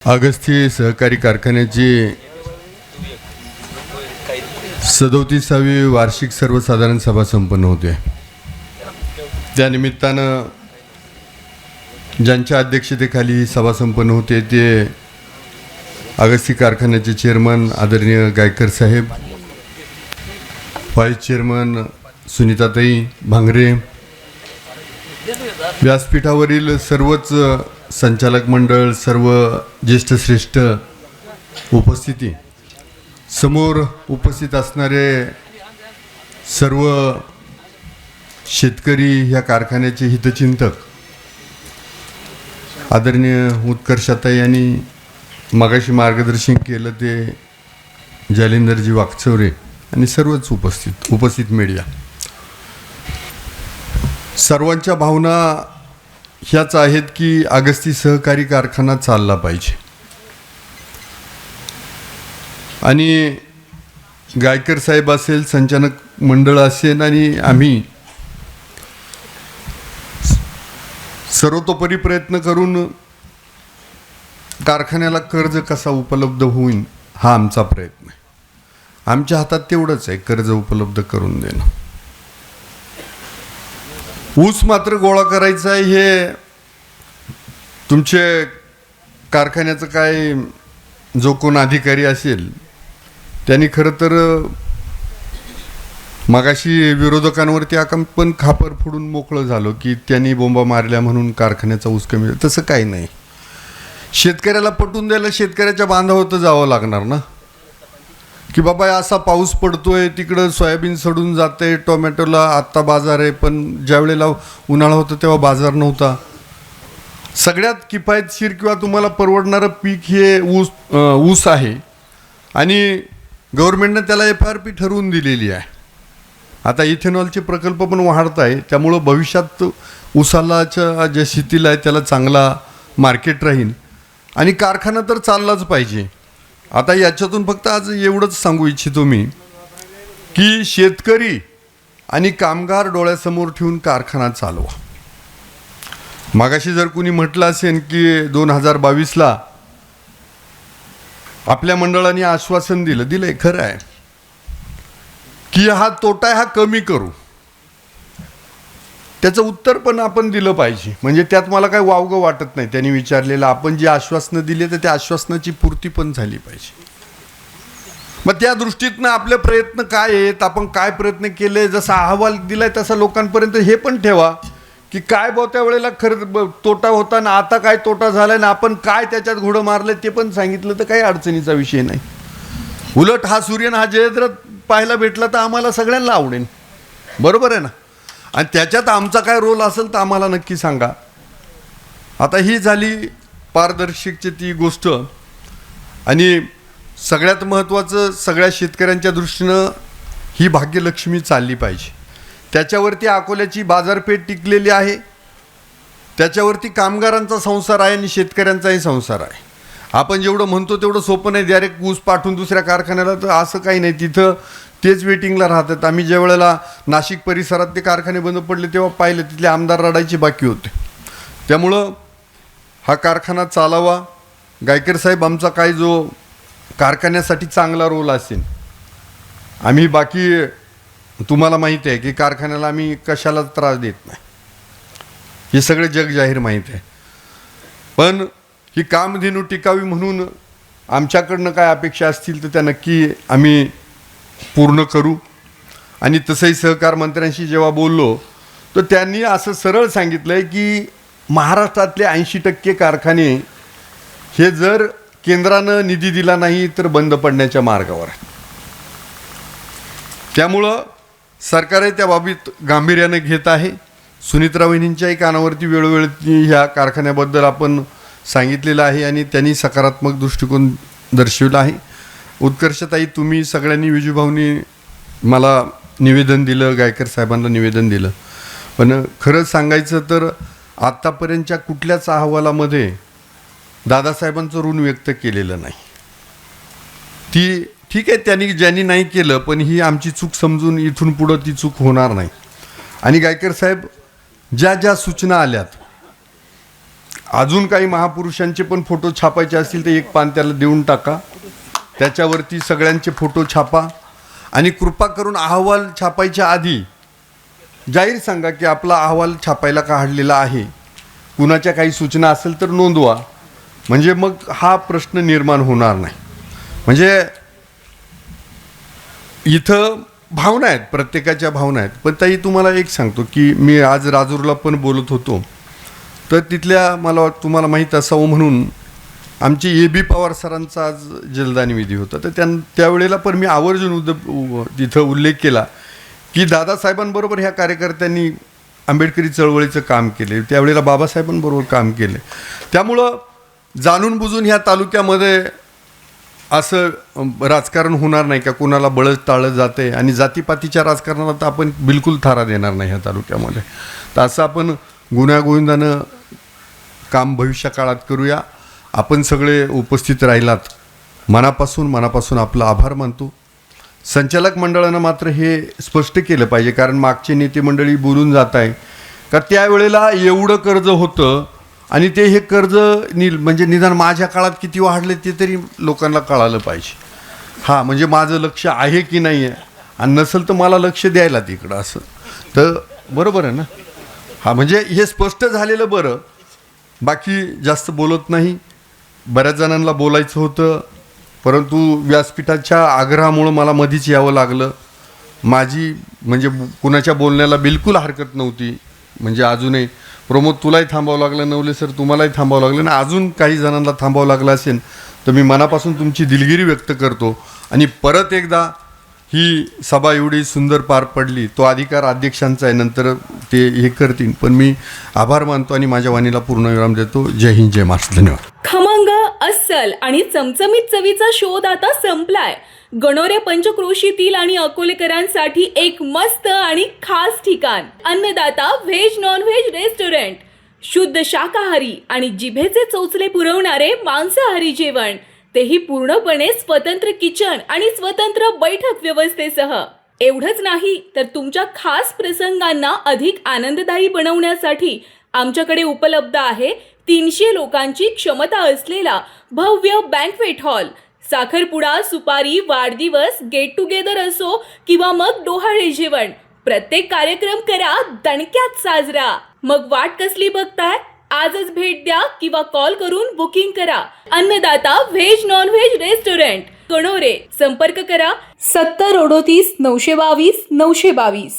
अगस्ती सहकारी कारखान्याची 37वी वार्षिक सर्वसाधारण सभा संपन्न होते। त्यानिमित्तानं ज्यांच्या अध्यक्षतेखाली ही सभा संपन्न होते ते अगस्ती कारखान्याचे चेअरमन आदरणीय गायकर साहेब, व्हाईस चेअरमन सुनीताताई भांगरे, व्यासपीठावरील सर्वच संचालक मंडळ, सर्व ज्येष्ठ श्रेष्ठ उपस्थिती, समोर उपस्थित असणारे सर्व शेतकरी, ह्या कारखान्याचे हितचिंतक, आदरणीय उत्कर्षताई यांनी मगाशी मार्गदर्शन केलं ते जालिंदरजी वाकचौरे आणि सर्वच उपस्थित मीडिया, सर्वांच्या भावना ह्याच आहेत की अगस्ती सहकारी कारखाना चालला पाहिजे। आणि गायकर साहेब असेल, संचालक मंडळ असेल आणि आम्ही सर्वतोपरी प्रयत्न करून कारखान्याला कर्ज कसा उपलब्ध होईल हा आमचा प्रयत्न आहे। आमच्या हातात तेवढंच आहे, कर्ज उपलब्ध करून देणं। ऊस मात्र गोळा करायचा आहे, हे तुमचे कारखान्याचं काय जो कोण अधिकारी असेल त्यांनी खरं तर मगाशी विरोधकांवरती आपण खापर फोडून मोकळं झालो की त्यांनी बोंबा मारल्या म्हणून कारखान्याचा ऊस कमी। तसं काही नाही, शेतकऱ्याला पटवून द्यायला शेतकऱ्याच्या बांधावर जावं लागणार ना, की बाबा असा पाऊस पडतोय, तिकडं सोयाबीन सडून जाते, टोमॅटोला आत्ता बाजार आहे, पण ज्या वेळेला उन्हाळा होता तेव्हा बाजार नव्हता। सगळ्यात किफायतशीर किंवा तुम्हाला परवडणारं पीक हे ऊस आहे आणि गव्हर्नमेंटनं त्याला FRP ठरवून दिलेली आहे। आता इथेनॉलचे प्रकल्प पण वाढत आहे, त्यामुळं भविष्यात ऊसालाच्या ज्या शेतीला आहे त्याला चांगला मार्केट राहील आणि कारखाना तर चाललाच पाहिजे। आता याच्यातून फक्त आज एवढंच सांगू इच्छितो मी की शेतकरी आणि कामगार डोळ्यासमोर ठेवून कारखाना चालवा। मागाशी जर कुणी म्हटलं असेल की 2022ला आपल्या मंडळाने आश्वासन दिलंय, खरं आहे की हा तोटा आहे, हा कमी करू, त्याचं उत्तर पण आपण दिलं पाहिजे। म्हणजे त्यात मला काही वावगं वाटत नाही, त्यांनी विचारलेलं आपण जी आश्वासनं दिली तर त्या आश्वासनाची पूर्ती पण झाली पाहिजे। मग त्या दृष्टीतनं आपले प्रयत्न काय आहेत, आपण काय प्रयत्न केले, जसा अहवाल दिलाय तसा लोकांपर्यंत हे पण ठेवा की काय त्या वेळेला खरं तोटा होता ना आता काय तोटा झालाय ना आपण काय त्याच्यात घोडं मारलं ते पण सांगितलं तर काही अडचणीचा विषय नाही। उलट हा सूर्यन हा जयद्रथ पाहायला भेटला तर आम्हाला सगळ्यांना आवडेल, बरोबर आहे ना। आणि त्याच्यात आमचा काय रोल असेल तर आम्हाला नक्की सांगा। आता ही झाली पारदर्शकची ती गोष्ट आणि सगळ्यात महत्त्वाचं सगळ्या शेतकऱ्यांच्या दृष्टीनं ही भाग्यलक्ष्मी चालली पाहिजे। त्याच्यावरती अकोल्याची बाजारपेठ टिकलेली आहे, त्याच्यावरती कामगारांचा संसार आहे आणि शेतकऱ्यांचाही संसार आहे। आपण जेवढं म्हणतो तेवढं सोपं नाही, डायरेक्ट ऊस पाठवून दुसऱ्या कारखान्याला, तर असं काही नाही, तिथं तेच वेटिंगला राहतात। आम्ही ज्या वेळेला नाशिक परिसरात ते कारखाने बंद पडले तेव्हा पाहिलं, तिथले आमदार रडायचे बाकी होते। त्यामुळं हा कारखाना चालावा। गायकर साहेब, आमचा काय जो कारखान्यासाठी चांगला रोल असेल, आम्ही बाकी तुम्हाला माहीत आहे की कारखान्याला आम्ही कशाला त्रास देत नाही, हे सगळे जग जाहीर माहीत आहे। पण ही कामधेनू टिकावी म्हणून आमच्याकडनं काय अपेक्षा असतील तर त्या नक्की आम्ही पूर्ण करू। आणि तसंही सहकार मंत्र्यांशी जेव्हा बोललो तर त्यांनी असं सरळ सांगितलं आहे की महाराष्ट्रातले 80% कारखाने हे जर केंद्रानं निधी दिला नाही तर बंद पडण्याच्या मार्गावर आहे। त्यामुळं सरकारही त्या बाबतीत गांभीर्याने घेत आहे। सुनीताराव वहिनींच्याही कानावरती वेळोवेळी ह्या कारखान्याबद्दल आपण सांगितलेलं आहे आणि त्यांनी सकारात्मक दृष्टिकोन दर्शवला आहे। उत्कर्षताई, तुम्ही सगळ्यांनी विजूभाऊनी मला निवेदन दिलं, गायकर साहेबांना निवेदन दिलं, पण खरं सांगायचं तर आत्तापर्यंतच्या कुठल्याच अहवालामध्ये दादासाहेबांचं ऋण व्यक्त केलेलं नाही। ती ठीक आहे, ज्यांनी नाही केलं, पण ही आमची चूक समजून इथून पुढं ती चूक होणार नाही। आणि गायकर साहेब, ज्या सूचना आल्यात अजून काही महापुरुषांचे पण फोटो छापायचे असतील तर एक पान त्याला देऊन टाका, त्याच्यावरती सगळ्यांचे फोटो छापा आणि कृपा करून अहवाल छापायच्या आधी जाहीर सांगा की आपला अहवाल छापायला काढलेला आहे, कुणाच्या काही सूचना असेल तर नोंदवा, म्हणजे मग हा प्रश्न निर्माण होणार नाही. म्हणजे इथं भावना आहेत, प्रत्येकाच्या भावना आहेत. पण ताई तुम्हाला एक सांगतो की मी आज राजूरला पण बोलत होतो, तर तिथल्या मला तुम्हाला माहीत असावं म्हणून आमचे ए.बी. पवार सरांचा आज जलदान विधी होता, तर त्यावेळेला पण मी आवर्जून तिथं उल्लेख केला की दादासाहेबांबरोबर ह्या कार्यकर्त्यांनी आंबेडकरी चळवळीचं काम केले, त्यावेळेला बाबासाहेबांबरोबर काम केले. त्यामुळं जाणून बुजून ह्या तालुक्यामध्ये असं राजकारण होणार नाही का कोणाला बळच टाळलं जाते, आणि जातीपातीच्या राजकारणाला तर आपण बिलकुल थारा देणार नाही ह्या तालुक्यामध्ये. तर असं आपण गुण्यागोविंदानं काम भविष्य काळात करूया. आपण सगळे उपस्थित राहिलात, मनापासून आपला आभार मानतो. संचालक मंडळानं मात्र हे स्पष्ट केलं पाहिजे, कारण मागचे नेते मंडळी बोलून जात आहे का त्यावेळेला एवढं कर्ज होतं आणि ते हे कर्ज म्हणजे निदान माझ्या काळात किती वाढले ते तरी लोकांना कळालं पाहिजे. हां, म्हणजे माझं लक्ष आहे की नाही आहे, आणि नसेल तर मला लक्ष द्यायला तिकडं, असं तर बरोबर आहे ना. हां, म्हणजे हे स्पष्ट झालेलं बरं. बाकी जास्त बोलत नाही. बऱ्याच जणांना बोलायचं होतं, परंतु व्यासपीठाच्या आग्रहामुळं मला मधीच यावं लागलं. माझी म्हणजे कुणाच्या बोलण्याला बिलकुल हरकत नव्हती. म्हणजे अजूनही प्रमोद तुलाही थांबावं लागलं, नवले सर तुम्हालाही थांबावं लागलं, आणि अजून काही जणांना थांबावं लागलं असेल तर मी मनापासून तुमची दिलगिरी व्यक्त करतो. आणि परत एकदा ही सभा एवढी सुंदर पार पडली, तो अधिकार अध्यक्षांचा आहे, नंतर ते हे करतील. पण मी आभार मानतो आणि माझ्या वाणीला पूर्णविराम देतो. जय हिंद, जय महाराष्ट्र. धन्यवाद. खमंग, अस्सल आणि चमचमीत चवीचा शोध आता संपलाय. गणोरे पंचक्रोशीतील आणि अकोलेकरांसाठी एक मस्त आणि खास ठिकाण, अन्नदाता व्हेज नॉन व्हेज रेस्टॉरंट. शुद्ध शाकाहारी आणि जिभेचे चोचले पुरवणारे मांसाहारी जेवण, तेही पूर्णपणे स्वतंत्र किचन आणि स्वतंत्र बैठक व्यवस्थेसह. एवढंच नाही तर तुमच्या खास प्रसंगांना अधिक आनंददायी बनवण्यासाठी आमच्याकडे उपलब्ध आहे 300 लोकांची क्षमता असलेला भव्य बँक्वेट हॉल. साखरपुडा, सुपारी, वाढदिवस, गेट टुगेदर असो किंवा मग डोहाळे जेवण, प्रत्येक कार्यक्रम करा दणक्यात साजरा. मग वाट कसली बघताय? आजच भेट द्या किंवा कॉल करून बुकिंग करा. अन्नदाता veg non veg restaurant, Ganore. संपर्क करा 70 38 922 922.